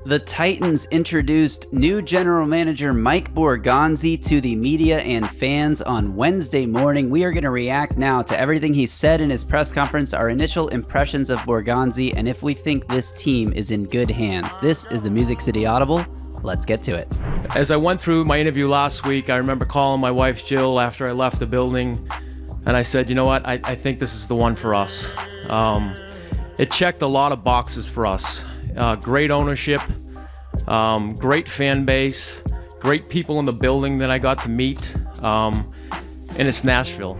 The Titans introduced new general manager Mike Borgonzi to the media and fans on Wednesday morning. We are going to react now to everything he said in his press conference, our initial impressions of Borgonzi, and if we think this team is in good hands. This is the Music City Audible. Let's get to it. As I went through my interview last week, I remember calling my wife Jill after I left the building, and I said, you know what, I think this is the one for us. It checked a lot of boxes for us. Great ownership, great fan base, great people in the building that I got to meet, and it's Nashville.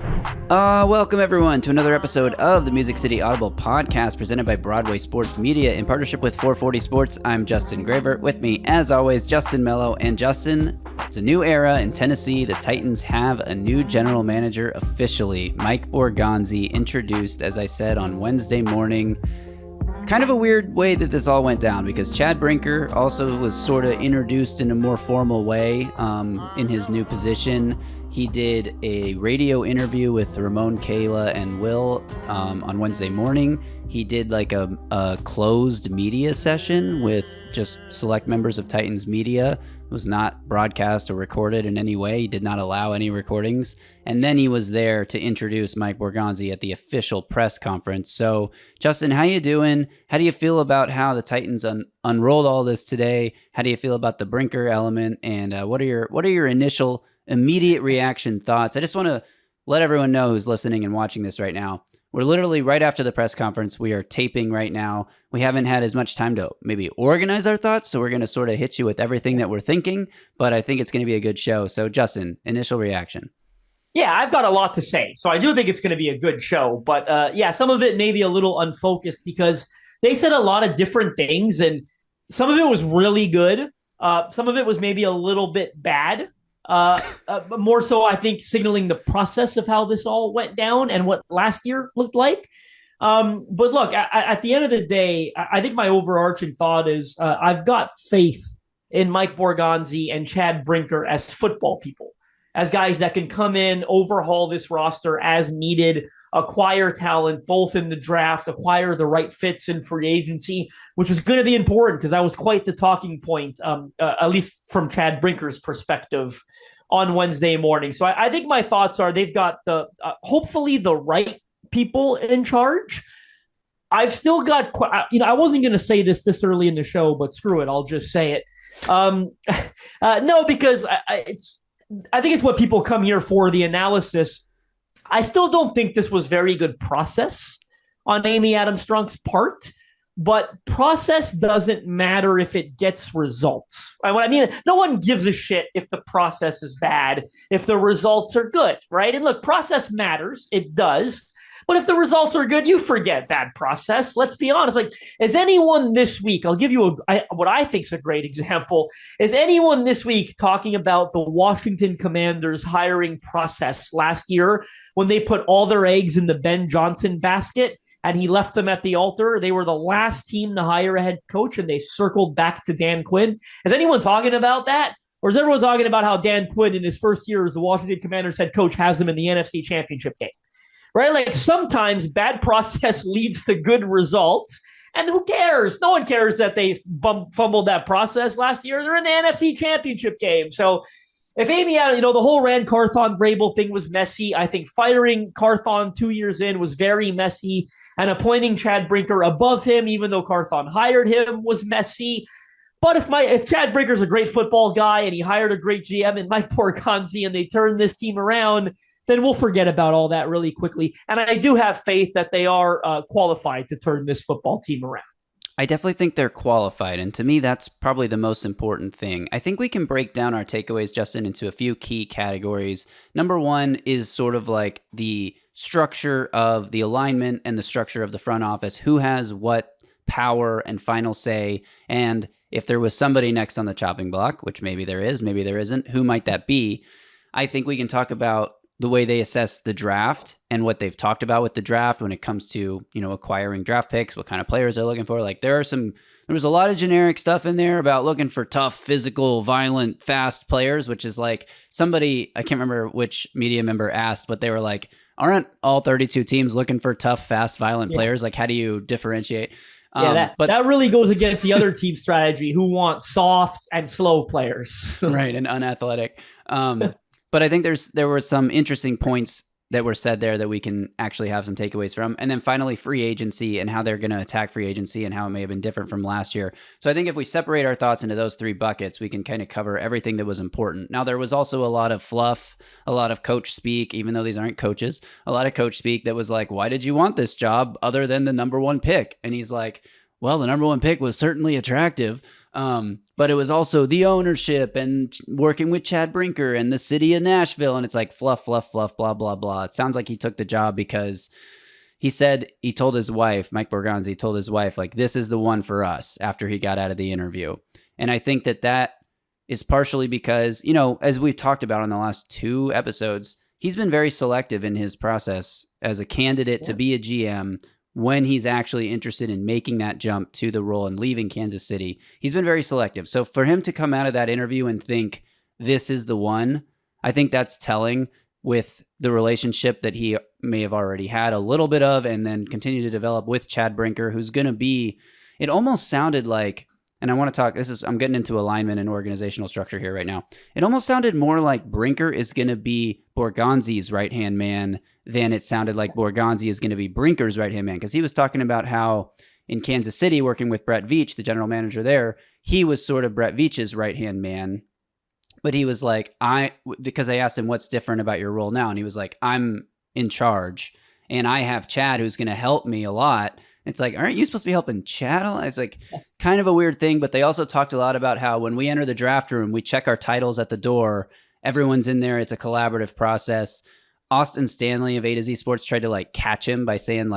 Welcome everyone to another episode of the Music City Audible podcast presented by Broadway Sports Media in partnership with 440 Sports. I'm Justin Graver. With me, as always, Justin Melo. And Justin, it's a new era in Tennessee. The Titans have a new general manager officially. Mike Borgonzi introduced, as I said, on Wednesday morning. Kind of a weird way that this all went down because Chad Brinker also was sort of introduced in a more formal way in his new position. He did a radio interview with Ramon, Kayla, and Will on Wednesday morning. He did like a closed media session with just select members of Titans media. It was not broadcast or recorded in any way. He did not allow any recordings. And then he was there to introduce Mike Borgonzi at the official press conference. So, Justin, how you doing? How do you feel about how the Titans unrolled all this today? How do you feel about the Brinker element? And what are your initial immediate reaction thoughts? I just want to let everyone know who's listening and watching this right now. We're literally right after the press conference. We are taping right now. We haven't had as much time to maybe organize our thoughts, so we're going to sort of hit you with everything that we're thinking, but I think it's going to be a good show. So, Justin, initial reaction. Yeah, I've got a lot to say, so I do think it's going to be a good show, but yeah, some of it may be a little unfocused because they said a lot of different things, and some of it was really good. Some of it was maybe a little bit bad. More so, I think, signaling the process of how this all went down and what last year looked like. But look, at the end of the day, I think my overarching thought is I've got faith in Mike Borgonzi and Chad Brinker as football people, as guys that can come in, overhaul this roster as needed, acquire talent, both in the draft, acquire the right fits in free agency, which is going to be important because that was quite the talking point, at least from Chad Brinker's perspective on Wednesday morning. So I think my thoughts are they've got the hopefully the right people in charge. I've still got, I wasn't going to say this early in the show, but screw it, I'll just say it. No, because I think it's what people come here for, the analysis. I still don't think this was very good process on Amy Adams-Strunk's part, but process doesn't matter if it gets results. I mean, no one gives a shit if the process is bad, if the results are good, right? And look, process matters. It does. But if the results are good, you forget bad process. Let's be honest. Like, is anyone this week, I'll give you what I think is a great example, is anyone this week talking about the Washington Commanders hiring process last year when they put all their eggs in the Ben Johnson basket and he left them at the altar? They were the last team to hire a head coach and they circled back to Dan Quinn. Is anyone talking about that? Or is everyone talking about how Dan Quinn in his first year as the Washington Commanders head coach has them in the NFC Championship game? Right? Like sometimes bad process leads to good results. And who cares? No one cares that they fumbled that process last year. They're in the NFC Championship game. So if Amy, the whole Rand Carthon Vrabel thing was messy. I think firing Carthon 2 years in was very messy. And appointing Chad Brinker above him, even though Carthon hired him, was messy. But if Chad Brinker's a great football guy and he hired a great GM and Mike Borgonzi and they turned this team around, then we'll forget about all that really quickly. And I do have faith that they are qualified to turn this football team around. I definitely think they're qualified. And to me, that's probably the most important thing. I think we can break down our takeaways, Justin, into a few key categories. Number one is sort of like the structure of the alignment and the structure of the front office. Who has what power and final say? And if there was somebody next on the chopping block, which maybe there is, maybe there isn't, who might that be? I think we can talk about the way they assess the draft and what they've talked about with the draft when it comes to, acquiring draft picks, what kind of players they're looking for. Like there was a lot of generic stuff in there about looking for tough, physical, violent, fast players, which is like somebody, I can't remember which media member asked, but they were like, aren't all 32 teams looking for tough, fast, violent players? Like, how do you differentiate? That really goes against the other team strategy, who want soft and slow players. Right, and unathletic. But I think there were some interesting points that were said there that we can actually have some takeaways from. And then finally, free agency and how they're going to attack free agency and how it may have been different from last year. So I think if we separate our thoughts into those three buckets, we can kind of cover everything that was important. Now, there was also a lot of fluff, a lot of coach speak, even though these aren't coaches, a lot of coach speak that was like, why did you want this job other than the number one pick? And he's like, well, the number one pick was certainly attractive. But it was also the ownership and working with Chad Brinker and the city of Nashville. And it's like fluff, blah, blah, blah. It sounds like he took the job because he told his wife, Mike Borgonzi told his wife, like, this is the one for us after he got out of the interview. And I think that is partially because, as we've talked about in the last 2 episodes, he's been very selective in his process as a candidate to be a GM. When he's actually interested in making that jump to the role and leaving Kansas City, he's been very selective. So for him to come out of that interview and think this is the one, I think that's telling with the relationship that he may have already had a little bit of and then continue to develop with Chad Brinker, who's going to be, it almost sounded like, and I want to talk, I'm getting into alignment and organizational structure here right now. It almost sounded more like Brinker is going to be Borgonzi's right-hand man than it sounded like Borgonzi is going to be Brinker's right-hand man. Because he was talking about how in Kansas City, working with Brett Veach, the general manager there, he was sort of Brett Veach's right-hand man. But he was like, because I asked him, what's different about your role now? And he was like, I'm in charge and I have Chad who's going to help me a lot. It's like, aren't you supposed to be helping Chad a lot? It's like kind of a weird thing, but they also talked a lot about how when we enter the draft room, we check our titles at the door. Everyone's in there. It's a collaborative process. Austin Stanley of A to Z Sports tried to like catch him by saying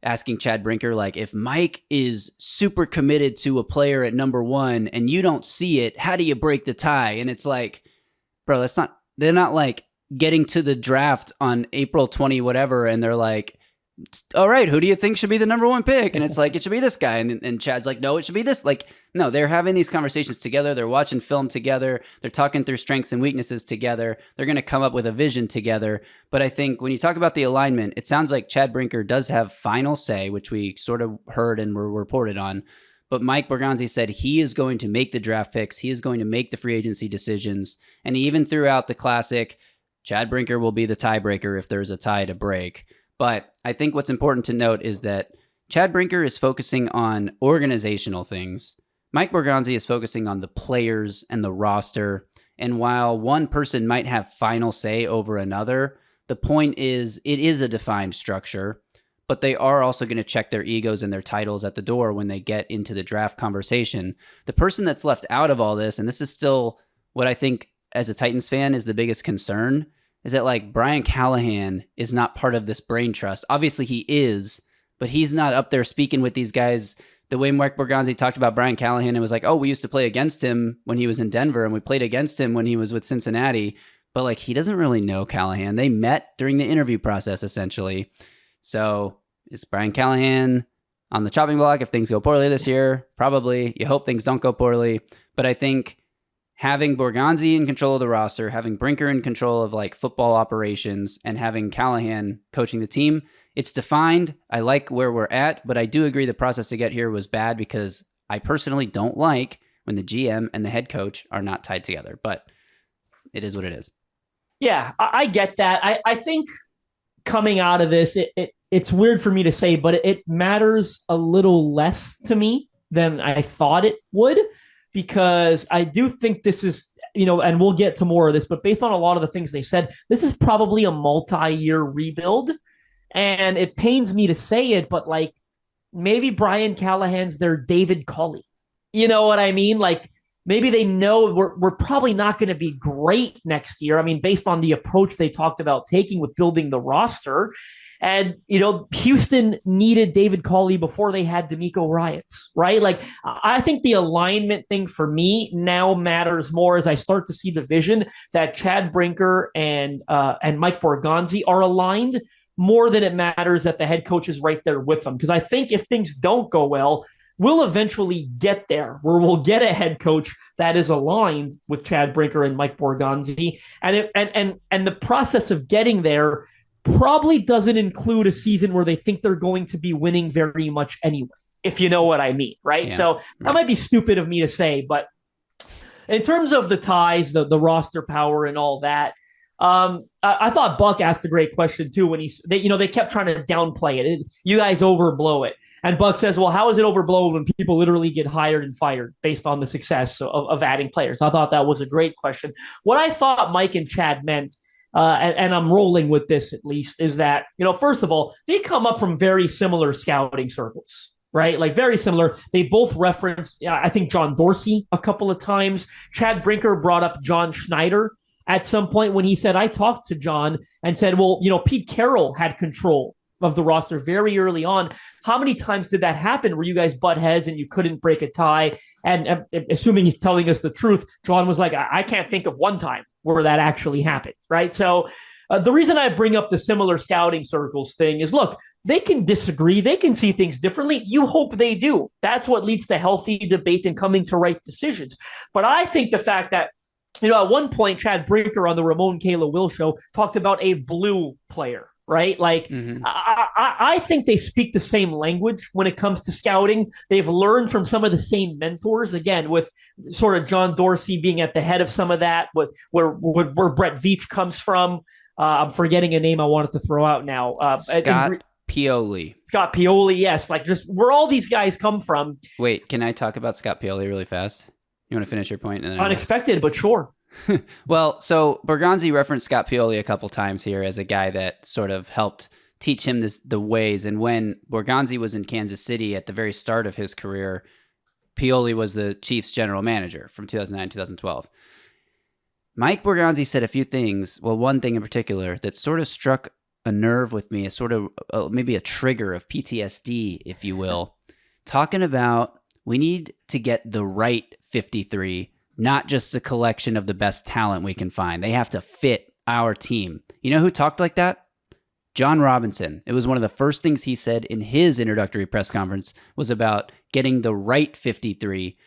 asking Chad Brinker, like, if Mike is super committed to a player at number 1 and you don't see it, how do you break the tie? And it's like, bro, they're not like getting to the draft on April 20, whatever. And they're like, all right, who do you think should be the number 1 pick? And it's like, it should be this guy. And Chad's like, no, it should be this. Like, no, they're having these conversations together. They're watching film together. They're talking through strengths and weaknesses together. They're going to come up with a vision together. But I think when you talk about the alignment, it sounds like Chad Brinker does have final say, which we sort of heard and were reported on. But Mike Borgonzi said he is going to make the draft picks. He is going to make the free agency decisions. And he even threw out the classic, Chad Brinker will be the tiebreaker if there's a tie to break. But I think what's important to note is that Chad Brinker is focusing on organizational things. Mike Borgonzi is focusing on the players and the roster. And while one person might have final say over another, the point is it is a defined structure, but they are also going to check their egos and their titles at the door when they get into the draft conversation. The person that's left out of all this, and this is still what I think as a Titans fan is the biggest concern, is that like Brian Callahan is not part of this brain trust. Obviously he is, but he's not up there speaking with these guys the way Mike Borgonzi talked about Brian Callahan and was like, oh, we used to play against him when he was in Denver and we played against him when he was with Cincinnati. But like, he doesn't really know Callahan. They met during the interview process essentially. So is Brian Callahan on the chopping block if things go poorly this year? Probably. You hope things don't go poorly. But I think having Borgonzi in control of the roster, having Brinker in control of like football operations, and having Callahan coaching the team, it's defined. I like where we're at, but I do agree the process to get here was bad because I personally don't like when the GM and the head coach are not tied together, but it is what it is. Yeah, I get that. I think coming out of this, it's weird for me to say, but it matters a little less to me than I thought it would. Because I do think this is, and we'll get to more of this, but based on a lot of the things they said, this is probably a multi-year rebuild. And it pains me to say it, but like maybe Brian Callahan's their David Culley. You know what I mean? Like maybe they know we're probably not going to be great next year. I mean, based on the approach they talked about taking with building the roster. And, Houston needed David Culley before they had D'Amico Ryans, right? Like, I think the alignment thing for me now matters more as I start to see the vision that Chad Brinker and Mike Borgonzi are aligned more than it matters that the head coach is right there with them. Because I think if things don't go well, we'll eventually get there where we'll get a head coach that is aligned with Chad Brinker and Mike Borgonzi. And the process of getting there probably doesn't include a season where they think they're going to be winning very much anyway, if you know what I mean, right? Yeah, So that might be stupid of me to say, but in terms of the ties, the roster power and all that, I thought Buck asked a great question too when they kept trying to downplay it. You guys overblow it. And Buck says, well, how is it overblown when people literally get hired and fired based on the success of adding players? I thought that was a great question. What I thought Mike and Chad meant, and I'm rolling with this at least, is that, first of all, they come up from very similar scouting circles, right? Like very similar. They both referenced, I think, John Dorsey a couple of times. Chad Brinker brought up John Schneider at some point when he said, I talked to John and said, well, Pete Carroll had control of the roster very early on. How many times did that happen where you guys butt heads and you couldn't break a tie? And assuming he's telling us the truth, John was like, I can't think of one time where that actually happened, right? So the reason I bring up the similar scouting circles thing is, look, they can disagree. They can see things differently. You hope they do. That's what leads to healthy debate and coming to right decisions. But I think the fact that, at one point, Chad Brinker on the Ramon Kayla Will show talked about a blue player, right? Like, I think they speak the same language when it comes to scouting. They've learned from some of the same mentors, again, with sort of John Dorsey being at the head of some of that, with where Brett Veach comes from. I'm forgetting a name I wanted to throw out now. Scott Pioli. Scott Pioli, yes. Like, just where all these guys come from. Wait, can I talk about Scott Pioli really fast? You want to finish your point? Unexpected, but sure. Well, so Borgonzi referenced Scott Pioli a couple times here as a guy that sort of helped teach him the ways. And when Borgonzi was in Kansas City at the very start of his career, Pioli was the Chiefs general manager from 2009 2012. Mike Borgonzi said a few things. Well, one thing in particular that sort of struck a nerve with me, a sort of maybe a trigger of PTSD, if you will, talking about we need to get the right 53, not just a collection of the best talent we can find. They have to fit our team. You know who talked like that? John Robinson. It was one of the first things he said in his introductory press conference was about getting the right 53.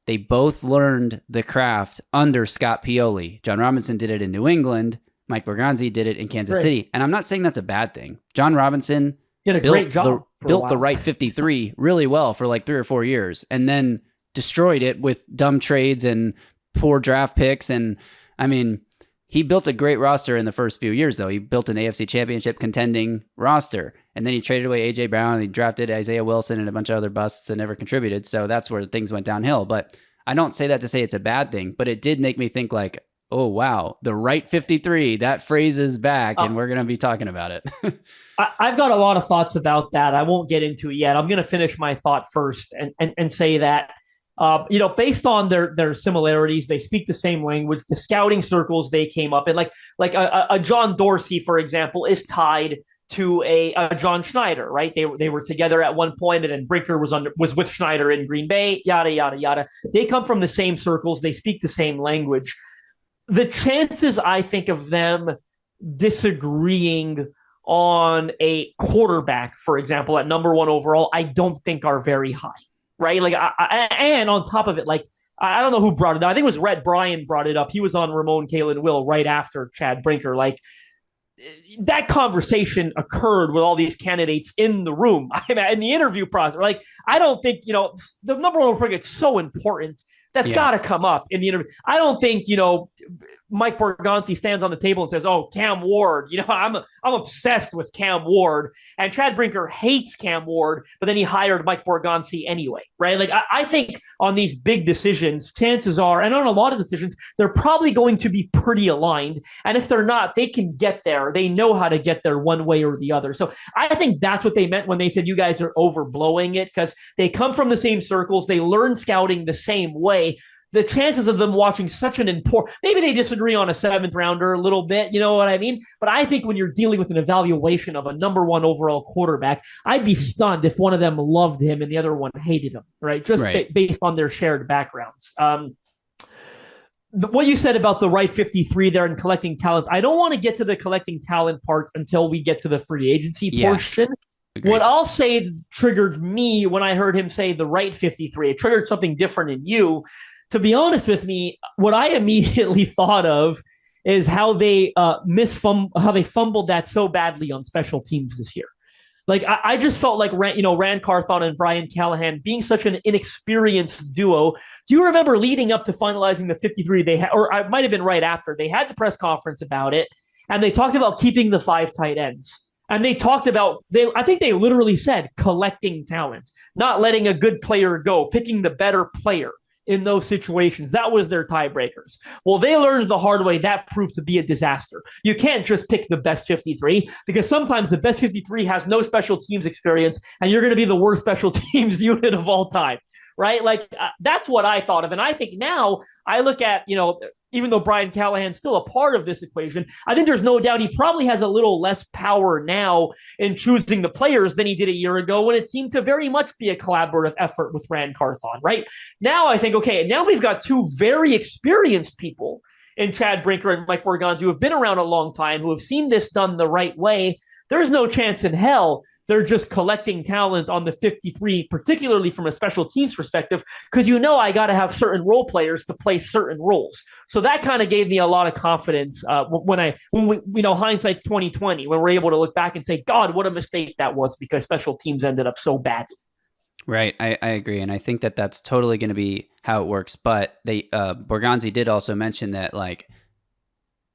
They both learned the craft under Scott Pioli. John Robinson did it in New England. Mike Borgonzi did it in Kansas City. And I'm not saying that's a bad thing. John Robinson did a great job. Built the right 53 really well for like 3 or 4 years and then destroyed it with dumb trades and poor draft picks. And I mean, he built a great roster in the first few years, though. He built an AFC Championship contending roster. And then he traded away A.J. Brown. And he drafted Isaiah Wilson and a bunch of other busts and never contributed. So that's where things went downhill. But I don't say that to say it's a bad thing, but it did make me think like, oh, wow, the right 53, that phrase is back, and we're going to be talking about it. I've got a lot of thoughts about that. I won't get into it yet. I'm going to finish my thought first and say that, based on their similarities, they speak the same language. The scouting circles they came up in, like a John Dorsey, for example, is tied to a John Schneider, right? They were together at one point, and then Brinker was with Schneider in Green Bay, yada, yada, yada. They come from the same circles. They speak the same language. The chances, I think, of them disagreeing on a quarterback, for example, at number 1 overall, I don't think are very high, right? Like, and on top of it, like, I don't know who brought it up. I think it was Rhett Bryan brought it up. He was on Ramon Kalen Will right after Chad Brinker. Like, that conversation occurred with all these candidates in the room, in the interview process. Like, I don't think, the number 1 overall pick is so important. That's got to come up in the interview. I don't think, Mike Borgonzi stands on the table and says, oh, Cam Ward, I'm obsessed with Cam Ward. And Chad Brinker hates Cam Ward, but then he hired Mike Borgonzi anyway, right? Like, I think on these big decisions, chances are, and on a lot of decisions, they're probably going to be pretty aligned. And if they're not, they can get there. They know how to get there one way or the other. So I think that's what they meant when they said you guys are overblowing it, because they come from the same circles. They learn scouting the same way. The chances of them watching such an important, maybe they disagree on a 7th rounder a little bit, you know what I mean? But I think when you're dealing with an evaluation of a number 1 overall quarterback, I'd be stunned if one of them loved him and the other one hated him, right? Just based on their shared backgrounds. What you said about the right 53 there and collecting talent, I don't want to get to the collecting talent part until we get to the free agency portion. Agreed. What I'll say triggered me when I heard him say the right 53. It triggered something different in you. To be honest with me, what I immediately thought of is how they fumbled that so badly on special teams this year. Like I just felt like Rand Carthon and Brian Callahan being such an inexperienced duo. Do you remember leading up to finalizing the 53? They had, or it might have been right after, they had the press conference about it, and they talked about keeping the 5 tight ends. And they talked about, I think they literally said collecting talent, not letting a good player go, picking the better player in those situations. That was their tiebreakers. Well, they learned the hard way that proved to be a disaster. You can't just pick the best 53 because sometimes the best 53 has no special teams experience and you're going to be the worst special teams unit of all time. Right? Like that's what I thought of. And I think now I look at, even though Brian Callahan's still a part of this equation, I think there's no doubt he probably has a little less power now in choosing the players than he did a year ago when it seemed to very much be a collaborative effort with Rand Carthon, right? Now I think, okay, now we've got 2 very experienced people in Chad Brinker and Mike Borgonzi who have been around a long time, who have seen this done the right way. There's no chance in hell they're just collecting talent on the 53, particularly from a special teams perspective, because I got to have certain role players to play certain roles. So that kind of gave me a lot of confidence when we hindsight's 2020, when we're able to look back and say, God, what a mistake that was because special teams ended up so badly. Right, I agree, and I think that that's totally going to be how it works. But Borgonzi did also mention that like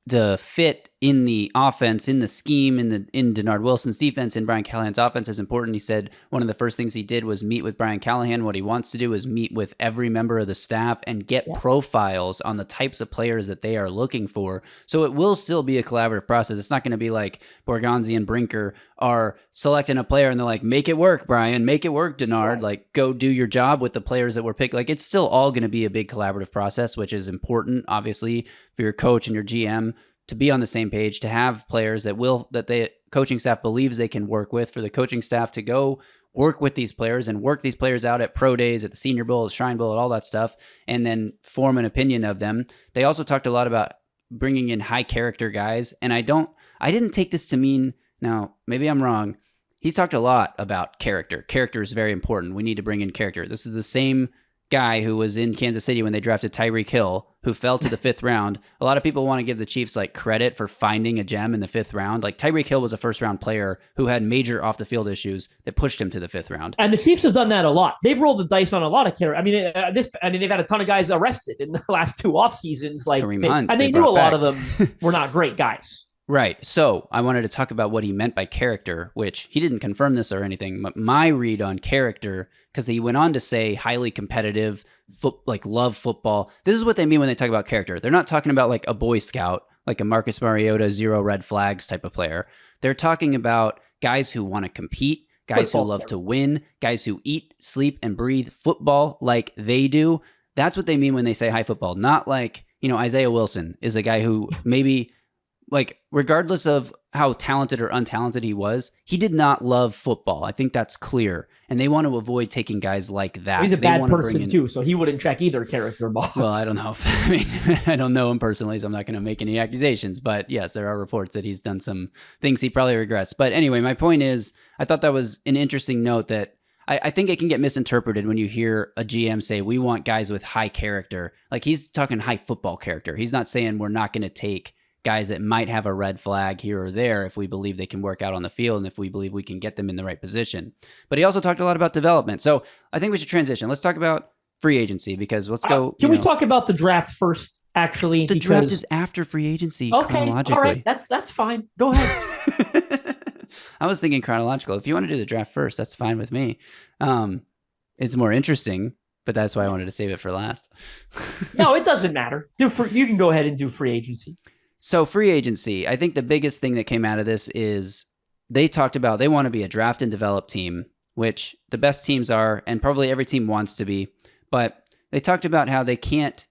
the fit in the offense, in the scheme, in Denard Wilson's defense, in Brian Callahan's offense is important. He said one of the first things he did was meet with Brian Callahan. What he wants to do is meet with every member of the staff and get profiles on the types of players that they are looking for. So it will still be a collaborative process. It's not going to be like Borgonzi and Brinker are selecting a player and they're like, make it work, Brian, make it work, Denard, like go do your job with the players that were picked. Like it's still all going to be a big collaborative process, which is important, obviously, for your coach and your GM to be on the same page, to have players that the coaching staff believes they can work with, for the coaching staff to go work with these players and work these players out at pro days, at the Senior Bowl, at Shrine Bowl, at all that stuff, and then form an opinion of them. They also talked a lot about bringing in high character guys, and I didn't take this to mean, now maybe I'm wrong, he talked a lot about character. Character is very important. We need to bring in character. This is the same guy who was in Kansas City when they drafted Tyreek Hill, who fell to the 5th round. A lot of people want to give the Chiefs like credit for finding a gem in the 5th round. Like Tyreek Hill was a 1st-round player who had major off the field issues that pushed him to the 5th round. And the Chiefs have done that a lot. They've rolled the dice on a lot of character. They've had a ton of guys arrested in the last 2 off seasons. Like, they knew a lot of them were not great guys. Right. So I wanted to talk about what he meant by character, which he didn't confirm this or anything, but my read on character, because he went on to say highly competitive, love football. This is what they mean when they talk about character. They're not talking about like a Boy Scout, like a Marcus Mariota, 0 red flags type of player. They're talking about guys who want to compete, guys who love to win, guys who eat, sleep, and breathe football like they do. That's what they mean when they say high football. Not like, Isaiah Wilson is a guy who maybe, like, regardless of how talented or untalented he was, he did not love football. I think that's clear. And they want to avoid taking guys like that. He's a bad person too, so he wouldn't check either character box. Well, I don't know. I don't know him personally, so I'm not going to make any accusations. But yes, there are reports that he's done some things he probably regrets. But anyway, my point is, I thought that was an interesting note that I think it can get misinterpreted when you hear a GM say, we want guys with high character. Like, he's talking high football character. He's not saying we're not going to take guys that might have a red flag here or there if we believe they can work out on the field and if we believe we can get them in the right position. But he also talked a lot about development. So I think we should transition. Let's talk about free agency, because let's go. Can we talk about the draft first, actually? The draft is after free agency, chronologically. All right, that's fine. Go ahead. I was thinking chronological. If you want to do the draft first, that's fine with me. It's more interesting, but that's why I wanted to save it for last. No, it doesn't matter. You can go ahead and do free agency. So free agency, I think the biggest thing that came out of this is they talked about they want to be a draft and develop team, which the best teams are, and probably every team wants to be. But they talked about how they can't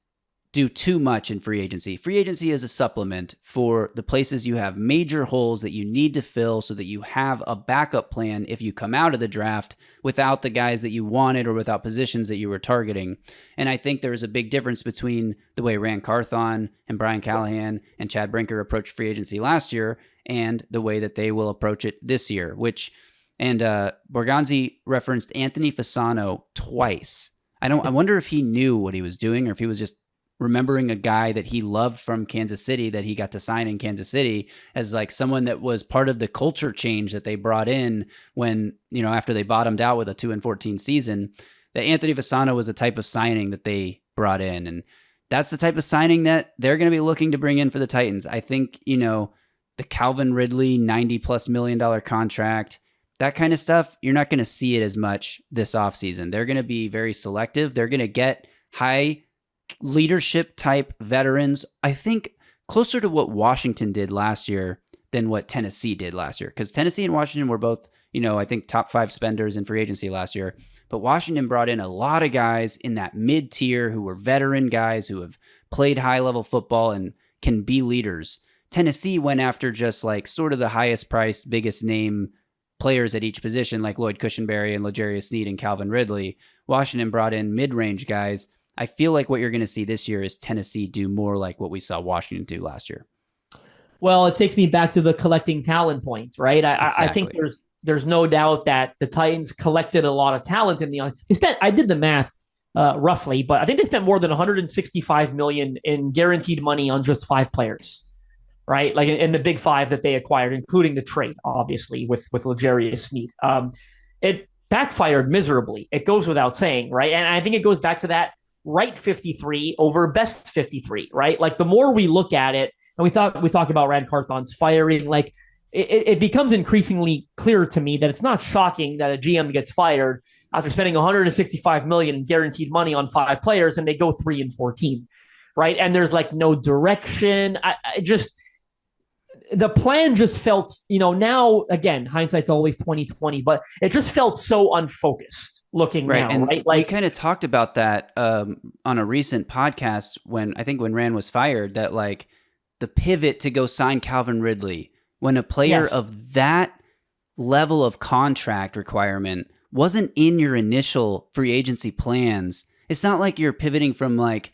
do too much in free agency. Free agency is a supplement for the places you have major holes that you need to fill so that you have a backup plan if you come out of the draft without the guys that you wanted or without positions that you were targeting. And I think there's a big difference between the way Rand Carthon and Brian Callahan and Chad Brinker approached free agency last year and the way that they will approach it this year, and Borgonzi referenced Anthony Fasano twice. I wonder if he knew what he was doing or if he was just remembering a guy that he loved from Kansas City that he got to sign in Kansas City as like someone that was part of the culture change that they brought in when, after they bottomed out with a 2-14 season, that Anthony Fasano was the type of signing that they brought in. And that's the type of signing that they're going to be looking to bring in for the Titans. I think, the Calvin Ridley $90+ million contract, that kind of stuff, you're not going to see it as much this offseason. They're going to be very selective. They're going to get high leadership type veterans, I think closer to what Washington did last year than what Tennessee did last year. Because Tennessee and Washington were both, I think top 5 spenders in free agency last year. But Washington brought in a lot of guys in that mid-tier who were veteran guys who have played high-level football and can be leaders. Tennessee went after just like sort of the highest priced, biggest name players at each position like Lloyd Cushenberry and L'Jarius Sneed and Calvin Ridley. Washington brought in mid-range guys. I feel like what you're going to see this year is Tennessee do more like what we saw Washington do last year. Well, it takes me back to the collecting talent point, right? Exactly. I think there's no doubt that the Titans collected a lot of talent in the. I did the math roughly, but I think they spent more than $165 million in guaranteed money on just 5 players, right? Like in the big 5 that they acquired, including the trade, obviously with L'Jarius Sneed. It backfired miserably. It goes without saying, right? And I think it goes back to that right 53 over best 53, right? Like the more we look at it, and we talk about Rand Carthon's firing, like it becomes increasingly clear to me that it's not shocking that a GM gets fired after spending $165 million in guaranteed money on 5 players and they go 3-14, right? And there's like no direction. The plan just felt, now again, hindsight's always 2020, but it just felt so unfocused looking right. now, And right? we kind of talked about that on a recent podcast when Rand was fired, that like the pivot to go sign Calvin Ridley when a player of that level of contract requirement wasn't in your initial free agency plans. It's not like you're pivoting from like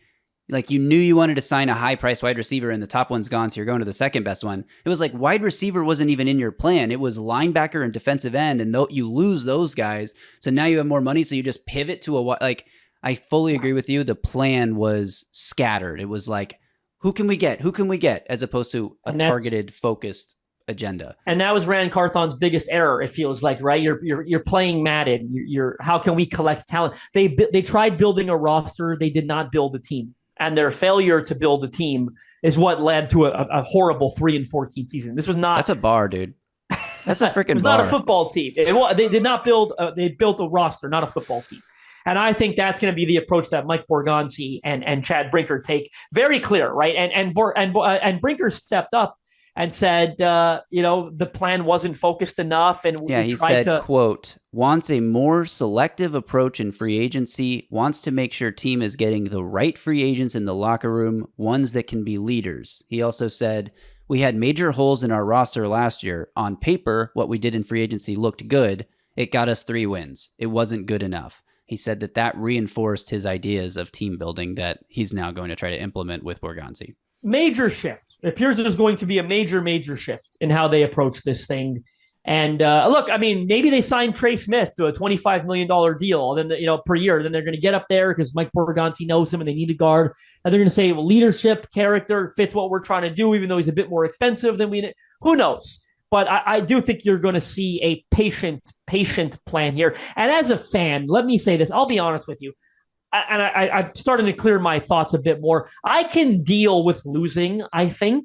you knew you wanted to sign a high-priced wide receiver and the top one's gone, so you're going to the second best one. It was like wide receiver wasn't even in your plan. It was linebacker and defensive end, and you lose those guys. So now you have more money, so you just pivot to I fully agree with you. The plan was scattered. It was like, who can we get? Who can we get? As opposed to a targeted, focused agenda. And that was Rand Carthon's biggest error, it feels like, right? You're playing Madden. You're how can we collect talent? They tried building a roster. They did not build a team. And their failure to build a team is what led to a horrible 3-14 season. This was not. That's a bar, dude. That's a freaking bar. It's not a football team. They did not build. They built a roster, not a football team. And I think that's going to be the approach that Mike Borgonzi and Chad Brinker take. Very clear, right? And Brinker stepped up and said, the plan wasn't focused enough. And he said, quote, wants a more selective approach in free agency, wants to make sure team is getting the right free agents in the locker room, ones that can be leaders. He also said, we had major holes in our roster last year. On paper, what we did in free agency looked good. It got us 3 wins. It wasn't good enough. He said that reinforced his ideas of team building that he's now going to try to implement with Borgonzi. Major shift. It appears there's going to be a major shift in how they approach this thing. And look, I mean, maybe they signed Trey Smith to a $25 million deal, then per year. Then they're going to get up there because Mike Borgonzi knows him and they need a guard. And they're going to say, well, leadership, character fits what we're trying to do, even though he's a bit more expensive than we. Who knows? But I do think you're going to see a patient plan here. And as a fan, let me say this. I'll be honest with you. I'm starting to clear my thoughts a bit more. I can deal with losing, I think,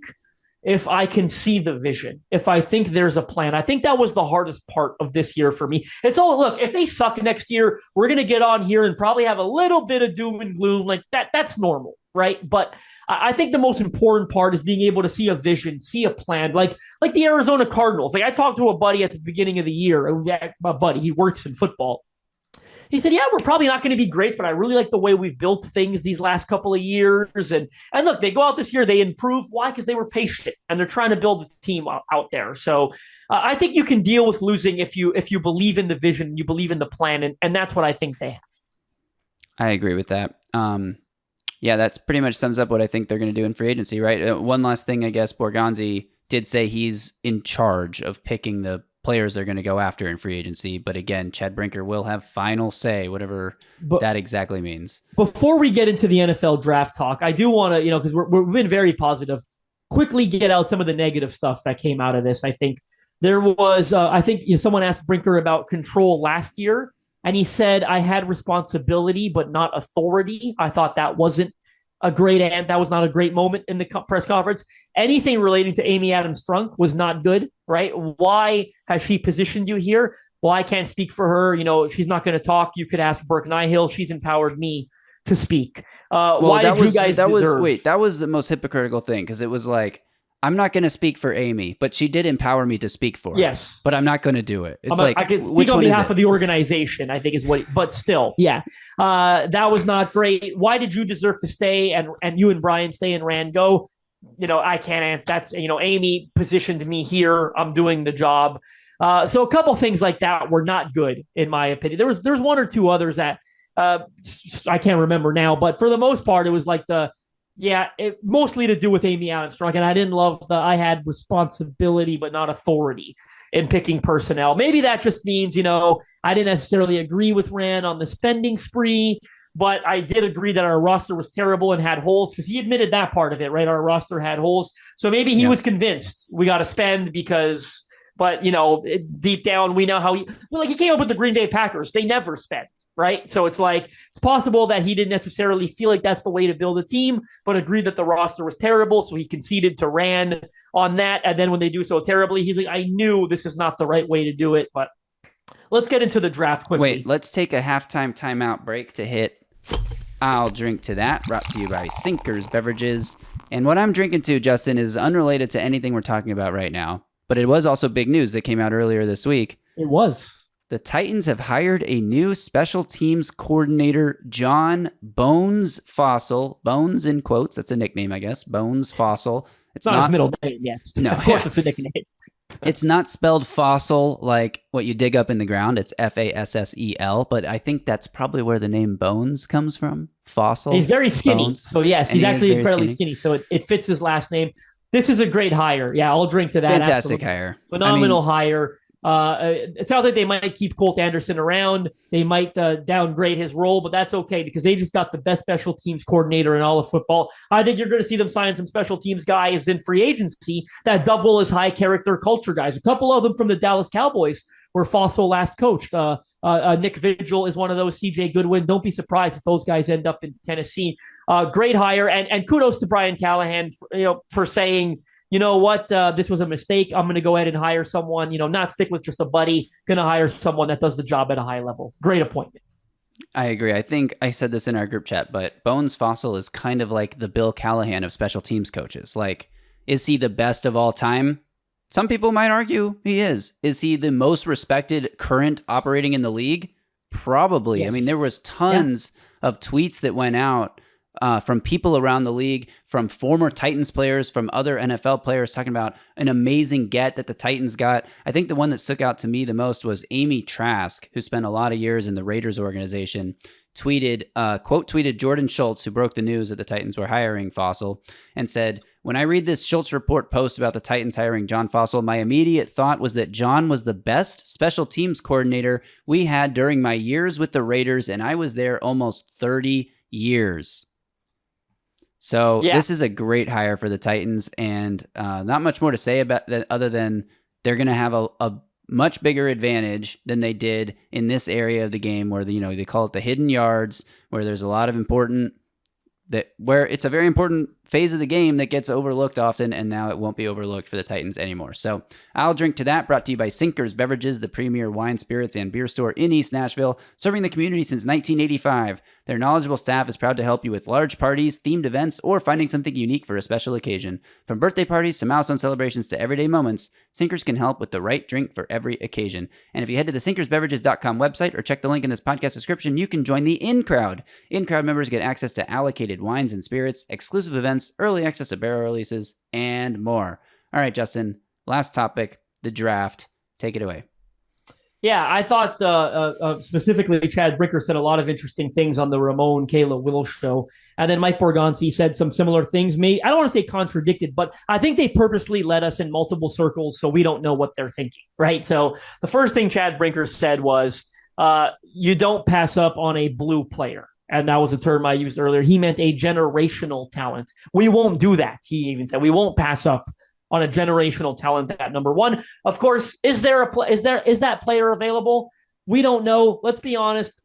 if I can see the vision, if I think there's a plan. I think that was the hardest part of this year for me. Look, if they suck next year, we're going to get on here and probably have a little bit of doom and gloom like that. That's normal, right? But I think the most important part is being able to see a vision, see a plan, like the Arizona Cardinals. Like I talked to a buddy at the beginning of the year, a buddy, he works in football. He said, yeah, we're probably not going to be great, but I really like the way we've built things these last couple of years. And look, they go out this year, they improve. Why? Because they were patient and they're trying to build a team out there. So I think you can deal with losing if you believe in the vision, you believe in the plan, and that's what I think they have. I agree with that. That's pretty much sums up what I think they're going to do in free agency, right? One last thing, I guess, Borgonzi did say he's in charge of picking the players they're going to go after in free agency. But again, Chad Brinker will have final say, whatever that exactly means. Before we get into the NFL draft talk, I do want to, because we've been very positive, quickly get out some of the negative stuff that came out of this. I think there was, someone asked Brinker about control last year, and he said, I had responsibility, but not authority. I thought that wasn't that was not a great moment in the press conference. Anything relating to Amy Adams-Strunk was not good, right? Why has she positioned you here? Well, I can't speak for her. She's not going to talk. You could ask Burke Nihill. She's empowered me to speak. That was the most hypocritical thing, because it was like, I'm not going to speak for Amy, but she did empower me to speak for her. Yes. But I'm not going to do it. It's I can speak on behalf of the organization, I think is what, but still, yeah. That was not great. Why did you deserve to stay and you and Brian stay and Rand go? I can't answer. That's, Amy positioned me here. I'm doing the job. So a couple things like that were not good, in my opinion. There was one or two others that I can't remember now, but for the most part, it was like mostly to do with Amy Adams-Strunk, and I didn't love I had responsibility but not authority in picking personnel. Maybe that just means, I didn't necessarily agree with Rand on the spending spree, but I did agree that our roster was terrible and had holes, because he admitted that part of it, right? Our roster had holes. So maybe he was convinced we got to spend but deep down, we know how he came up with the Green Bay Packers. They never spend. Right. So it's possible that he didn't necessarily feel like that's the way to build a team, but agreed that the roster was terrible. So he conceded to Rand on that. And then when they do so terribly, he's like, I knew this is not the right way to do it. But let's get into the draft quickly. Wait, let's take a halftime timeout break to hit I'll Drink to That, brought to you by Sinkers Beverages. And what I'm drinking to, Justin, is unrelated to anything we're talking about right now. But it was also big news that came out earlier this week. It was. The Titans have hired a new special teams coordinator, John Bones Fassel. Bones in quotes. That's a nickname, I guess. Bones Fassel. It's not his middle name, yes. No, of course it's a nickname. It's not spelled fossil like what you dig up in the ground. It's Fassel, but I think that's probably where the name Bones comes from. Fossil. He's very skinny. Bones. So, yes, he's actually incredibly skinny. So it fits his last name. This is a great hire. Yeah, I'll drink to that. Fantastic hire. Phenomenal hire. It sounds like they might keep Colt Anderson around. They might downgrade his role, but that's okay, because they just got the best special teams coordinator in all of football. I think you're going to see them sign some special teams guys in free agency that double as high character culture guys. A couple of them from the Dallas Cowboys, where Fassel last coached. Nick Vigil is one of those. CJ Goodwin. Don't be surprised if those guys end up in Tennessee. Great hire, and kudos to Brian Callahan for saying, you know what, this was a mistake. I'm going to go ahead and hire someone, not stick with just a buddy, going to hire someone that does the job at a high level. Great appointment. I agree. I think I said this in our group chat, but Bones Fassel is kind of like the Bill Callahan of special teams coaches. Is he the best of all time? Some people might argue he is. Is he the most respected current operating in the league? Probably. Yes. I mean, there was tons of tweets that went out from people around the league, from former Titans players, from other NFL players, talking about an amazing get that the Titans got. I think the one that stuck out to me the most was Amy Trask, who spent a lot of years in the Raiders organization, tweeted Jordan Schultz, who broke the news that the Titans were hiring Fassel, and said, when I read this Schultz report post about the Titans hiring John Fassel, my immediate thought was that John was the best special teams coordinator we had during my years with the Raiders, and I was there almost 30 years. So This is a great hire for the Titans, and not much more to say about that other than they're going to have a much bigger advantage than they did in this area of the game where they call it the hidden yards, where there's a lot of where it's a very important phase of the game that gets overlooked often, and now it won't be overlooked for the Titans anymore. So I'll Drink to That, brought to you by Sinkers Beverages, the premier wine, spirits, and beer store in East Nashville, serving the community since 1985. Their knowledgeable staff is proud to help you with large parties, themed events, or finding something unique for a special occasion. From birthday parties to milestone celebrations to everyday moments, Sinkers can help with the right drink for every occasion. And if you head to the sinkersbeverages.com website or check the link in this podcast description, you can join the In Crowd. In Crowd members get access to allocated wines and spirits, exclusive events, early access to barrel releases, and more. All right, Justin, last topic, the draft. Take it away. Yeah, I thought specifically Chad Bricker said a lot of interesting things on the Ramon Kayla Will show. And then Mike Borgonzi said some similar things. Me, I don't want to say contradicted, but I think they purposely led us in multiple circles so we don't know what they're thinking, right? So the first thing Chad Brinker said was, you don't pass up on a blue player. And that was a term I used earlier. He meant a generational talent. We won't do that. He even said we won't pass up on a generational talent at number one. Of course, is that player available? We don't know. Let's be honest.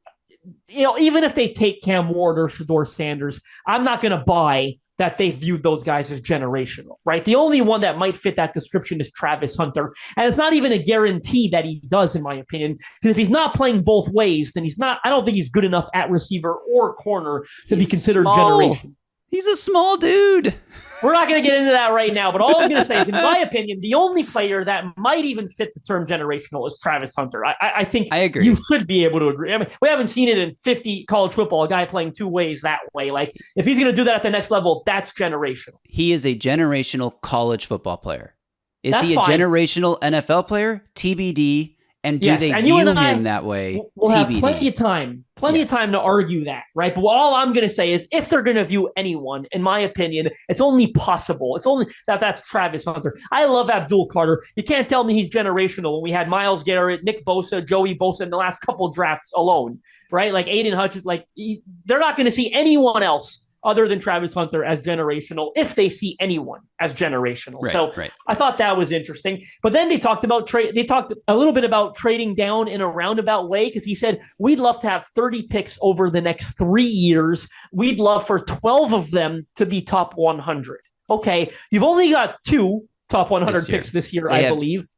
Even if they take Cam Ward or Shedeur Sanders, I'm not going to buy that they viewed those guys as generational, right? The only one that might fit that description is Travis Hunter. And it's not even a guarantee that he does, in my opinion, because if he's not playing both ways, then I don't think he's good enough at receiver or corner to be considered generational. He's a small dude. We're not going to get into that right now, but all I'm going to say is, in my opinion, the only player that might even fit the term generational is Travis Hunter. I think I agree. You should be able to agree. I mean, we haven't seen it in 50 college football, a guy playing two ways that way. Like, if he's going to do that at the next level, that's generational. He is a generational college football player. Is That's he a fine. generational NFL player? TBD. And do Yes, they and view you and I him that way? We'll have TBD. plenty of time to argue that, right? But all I'm going to say is, if they're going to view anyone, in my opinion, it's only possible. It's only that's Travis Hunter. I love Abdul Carter. You can't tell me he's generational when we had Myles Garrett, Nick Bosa, Joey Bosa in the last couple drafts alone, right? Like Aiden Hutchins, they're not going to see anyone else other than Travis Hunter as generational, if they see anyone as generational. Right. I thought that was interesting. But then they talked a little bit about trading down in a roundabout way, because he said, we'd love to have 30 picks over the next 3 years. We'd love for 12 of them to be top 100. Okay, you've only got 2 top 100 picks this year, I believe.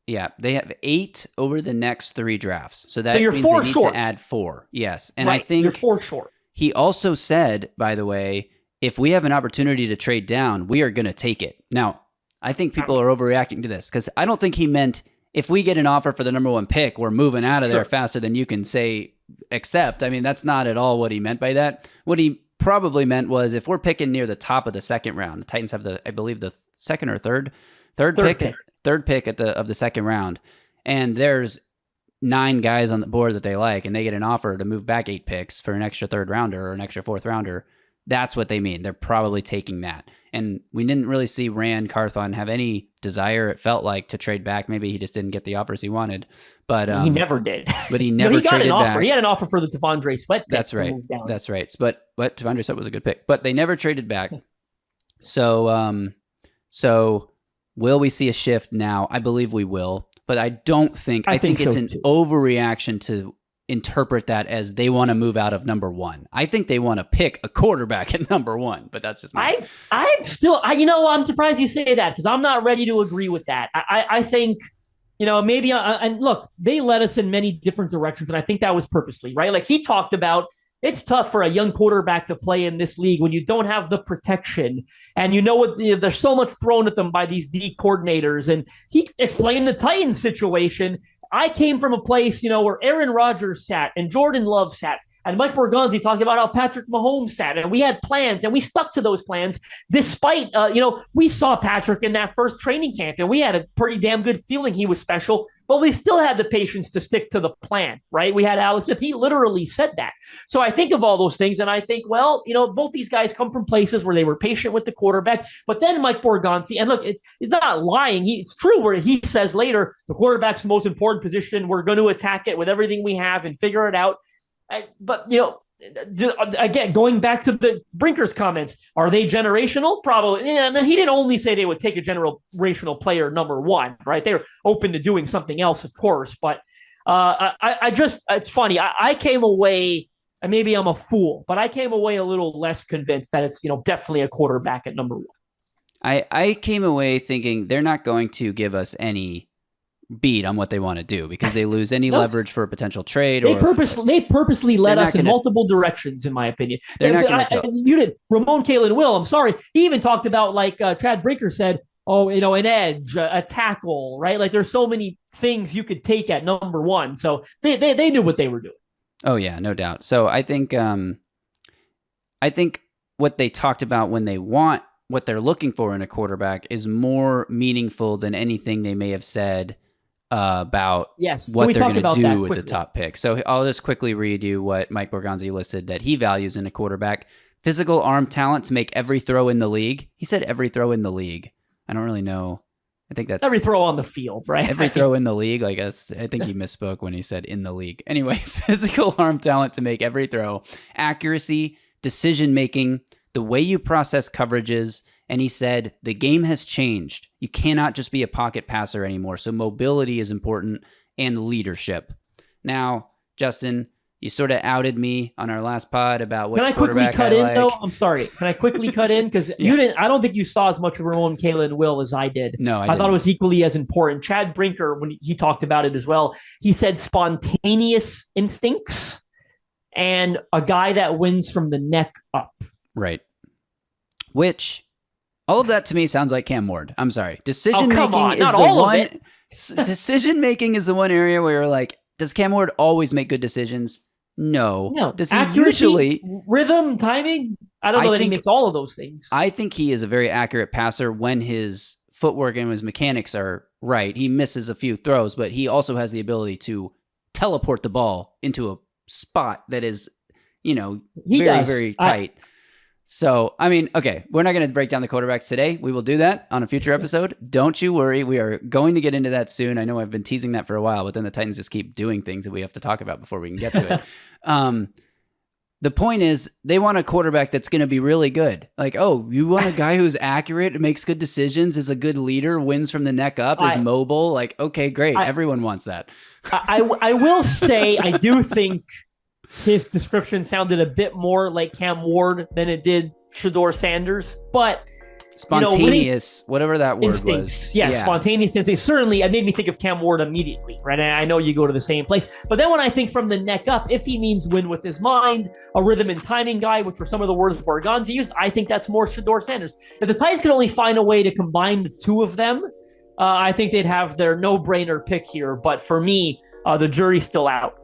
Yeah, they have 8 over the next 3 drafts. So that you're means 4 they need short. to add 4. Yes, and right. I think you're 4 short. He also said, by the way, if we have an opportunity to trade down, we are going to take it. Now, I think people are overreacting to this, because I don't think he meant if we get an offer for the number 1 pick, we're moving out of there faster than you can say accept. I mean, that's not at all what he meant by that. What he probably meant was, if we're picking near the top of the second round, the Titans have I believe the second or third pick of the second round, and there's 9 guys on the board that they like, and they get an offer to move back 8 picks for an extra 3rd rounder or an extra 4th rounder. That's what they mean. They're probably taking that. And we didn't really see Rand Carthon have any desire, it felt like, to trade back. Maybe he just didn't get the offers he wanted. But he never did. But he never he got traded an offer. back. He had an offer for the T'Vondre Sweat pick. That's right. To move down. That's right. But T'Vondre Sweat was a good pick. But they never traded back. So will we see a shift now? I believe we will. But I don't think I think it's an overreaction to interpret that as they want to move out of number 1. I think they want to pick a quarterback at number 1, but that's just me. I'm surprised you say that, because I'm not ready to agree with that. I think, maybe, and look, they led us in many different directions, and I think that was purposely, right? Like, he talked about, it's tough for a young quarterback to play in this league when you don't have the protection, and there's so much thrown at them by these D coordinators. And he explained the Titans situation. I came from a place, where Aaron Rodgers sat and Jordan Love sat, and Mike Borgonzi talked about how Patrick Mahomes sat, and we had plans, and we stuck to those plans despite, we saw Patrick in that first training camp, and we had a pretty damn good feeling he was special, but we still had the patience to stick to the plan, right? We had Alex Smith. He literally said that. So I think of all those things, and I think, well, both these guys come from places where they were patient with the quarterback. But then Mike Borgonzi, and look, it's not lying. It's true where he says later, the quarterback's the most important position. We're going to attack it with everything we have and figure it out. But, again, going back to the Brinker's comments, are they generational? Probably. Yeah, he didn't only say they would take a generational player number 1, right? They're open to doing something else, of course. But it's funny. I came away, and maybe I'm a fool, but I came away a little less convinced that it's, definitely a quarterback at number 1. I came away thinking they're not going to give us any beat on what they want to do, because they lose any leverage for a potential trade. They purposely led us in multiple directions, in my opinion. You did. Ramon Kalen Will, I'm sorry. He even talked about, like Chad Brinker said, an edge, a tackle, right? Like, there's so many things you could take at number 1. So they knew what they were doing. Oh yeah, no doubt. So I think what they talked about when they want what they're looking for in a quarterback is more meaningful than anything they may have said about Yes. what we they're talk going about to that do with the quickly? top pick. So I'll just quickly read you what Mike Borgonzi listed that he values in a quarterback. Physical arm talent to make every throw in the league. He said every throw in the league. I don't really know. I think that's Every throw on the field, right? every throw in the league. I guess I think he misspoke when he said in the league. Anyway, physical arm talent to make every throw, accuracy, decision making, the way you process coverages. And he said the game has changed. You cannot just be a pocket passer anymore. So mobility is important and leadership. Now, Justin, you sort of outed me on our last pod about which Can I quickly quarterback cut I in like. though? I'm sorry. Can I quickly cut in? Because you didn't. I don't think you saw as much of Ramon, Kayla, and Will as I did. No, I thought it was equally as important. Chad Brinker, when he talked about it as well, he said spontaneous instincts and a guy that wins from the neck up. Right. Which, all of that to me sounds like Cam Ward. I'm sorry. Decision making is Not the all one. of it. Decision making is the one area where you're like, does Cam Ward always make good decisions? No. No. Does he Accuracy, usually? rhythm, timing? I don't know that he makes all of those things. I think he is a very accurate passer when his footwork and his mechanics are right. He misses a few throws, but he also has the ability to teleport the ball into a spot that is, very tight. So, I mean, okay, we're not going to break down the quarterbacks today. We will do that on a future episode. Don't you worry. We are going to get into that soon. I know I've been teasing that for a while, but then the Titans just keep doing things that we have to talk about before we can get to it. The point is they want a quarterback that's going to be really good. Like, oh, you want a guy who's accurate, makes good decisions, is a good leader, wins from the neck up, is mobile. Like, okay, great. Everyone wants that. I will say I do think his description sounded a bit more like Cam Ward than it did Shedeur Sanders, but spontaneous, whatever that word instincts, was. yes, spontaneous instincts. Certainly, it made me think of Cam Ward immediately, right? And I know you go to the same place, but then when I think from the neck up, if he means win with his mind, a rhythm and timing guy, which were some of the words Borgonzi used, I think that's more Shedeur Sanders. If the Titans could only find a way to combine the two of them, I think they'd have their no-brainer pick here. But for me, the jury's still out.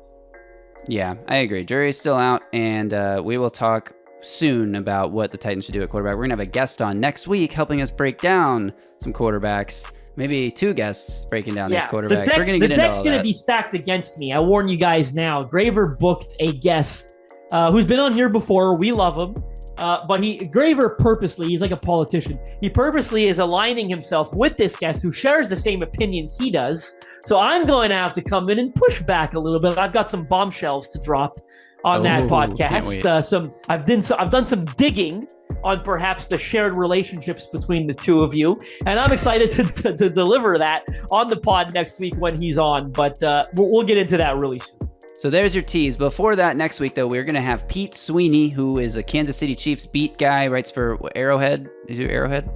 Yeah, I agree. Jury's still out, and we will talk soon about what the Titans should do at quarterback. We're going to have a guest on next week helping us break down some quarterbacks. Maybe two guests breaking down these quarterbacks. We're going to get into all that. The deck's going to be stacked against me. I warn you guys now. Graver booked a guest who's been on here before. We love him. But Graver purposely, he's like a politician. He purposely is aligning himself with this guest who shares the same opinions he does. So I'm going to have to come in and push back a little bit. I've got some bombshells to drop on that podcast. I've done some digging on perhaps the shared relationships between the two of you, and I'm excited to deliver that on the pod next week when he's on. But we'll get into that really soon. So there's your tease. Before that, next week, though, we're going to have Pete Sweeney, who is a Kansas City Chiefs beat guy, writes for Arrowhead. Is it Arrowhead?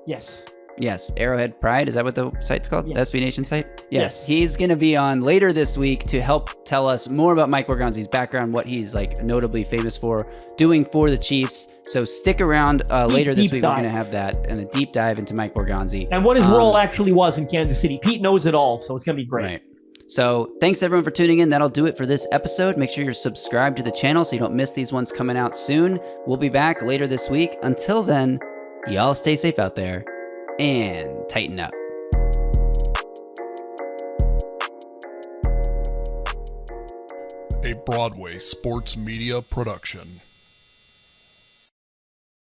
Yes, Arrowhead Pride. Is that what the site's called? Yes. The SB Nation site? Yes. He's going to be on later this week to help tell us more about Mike Borgonzi's background, what he's notably famous for doing for the Chiefs. So stick around later this week. We're going to have that and a deep dive into Mike Borgonzi. And what his role actually was in Kansas City. Pete knows it all, so it's going to be great. Right. So thanks everyone for tuning in. That'll do it for this episode. Make sure you're subscribed to the channel so you don't miss these ones coming out soon. We'll be back later this week. Until then, y'all stay safe out there and tighten up. A Broadway sports media production.